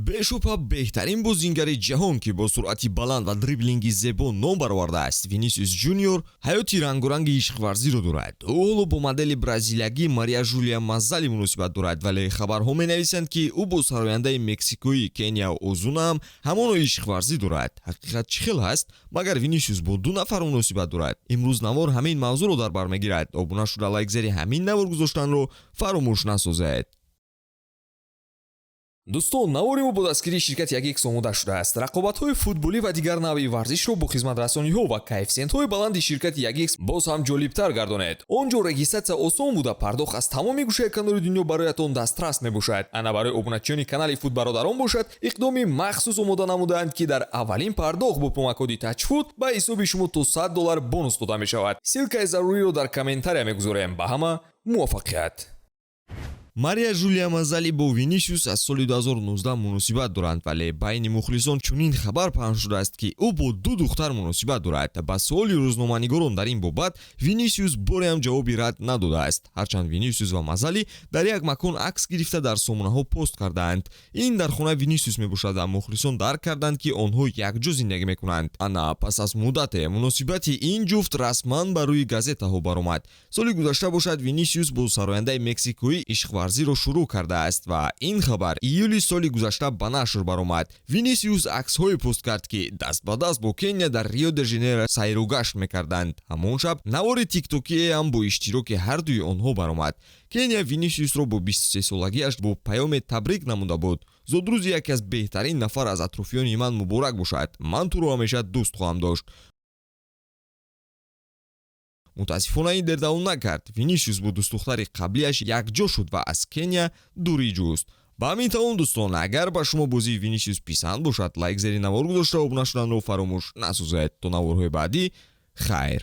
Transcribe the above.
бешубҳа беҳтарин бозингари ҷаҳон ки бо суръати баланд ва дриблинги зебо ном баровардааст, Винисиус Ҷуниор ҳаёти рангоранги ишқварзиро дорад. ӯ ҳоло бо модели бразилиягӣ Мария Ҷулия Маззали муносибат дорад, вале хабарҳо менависанд ки ӯ бо сарояндаи мексикоӣ Кения Озуна ҳам ҳамоно ишқварзӣ дорад. ҳақиқат чӣ хел ҳаст? Магар Винисиус бо ду нафар муносибат дорад? имрӯз Навор ҳамин мавзӯъро дар бар мегирад. Обуна шуда лайкзери ҳамин Навор гузоштанро фаромӯш насозед. Дӯстон, навори мо бо дастгирии ширкати Ягекс омода шудааст. Рақобатҳои футболӣ ва дигар навъи варзишро бо хизматрасониҳо ва коэффициентҳои баланди ширкати Ягекс боз ҳам ҷолибтар гардонед. Он ҷо регистратсия осон буда, пардохт аз тамоми гӯшаи канори дунё бароятон дастрас мебошад. Ана барои обуначиёни канали Футбародарон бошад, иқдоми махсус омода намудаанд ки дар аввалин пардохт бо промокоди Тачфуд ба ҳисоби шумо то $100 бонус дода мешавад. Силкаи заруриро дар комментария мегузорем. Ба ҳама муваффақият. Мария Ҷулия Маззали бо Винисиус аз соли 2019 муносибат доранд, вале байни мухлисон чунин хабар паҳн шудааст ки ӯ бо ду духтар муносибат дорад. Ба суоли рӯзноманигорон дар ин бобат Винисиус бореам ҷавоби рад надодааст. Ҳарчанд Винисиус ва Маззали дар як макон акс гирифта дар сомонаҳо пост кардаанд. Ин дар хонаи Винисиус мебошад ва мухлисон дарк карданд ки онҳо якҷо зиндагӣ мекунанд. Ана пас аз муддате муносибати ин ҷуфт расман ба рӯи газетаҳо баромад. Соли гузашта бошад Винисиус бо сарояндаи мексикоӣ ишқварзиро шурӯъ кардааст ва ин хабар июли соли гузашта ба нашр баромад. Винисиус аксҳое пост кард ки даст ба даст бо Кения дар Рио де Жанейро сайру гашт мекарданд. Ҳамон шаб навори тиктокие ҳам бо иштироки ҳардуи онҳо баромад. Кения Винисиусро бо 23-солагиаш бо паёме табрик намуда буд. Зодрӯзи яке аз беҳтарин нафар аз атрофиёни ман муборак бошад. Ман туро ҳамеша дӯст хоҳам дошт. мутаассифона ин дер давом накард. Винисиус бо дӯстдухтари қаблияш якҷо шуд ва аз Кения дурӣ ҷуст. Ба ҳамин тамом дӯстон, агар ба шумо бозии Винисиус писанд бошад, лайк зери навор гузошта обуна шуданро фаромӯш насозед. То наворҳои баъдӣ, хайр.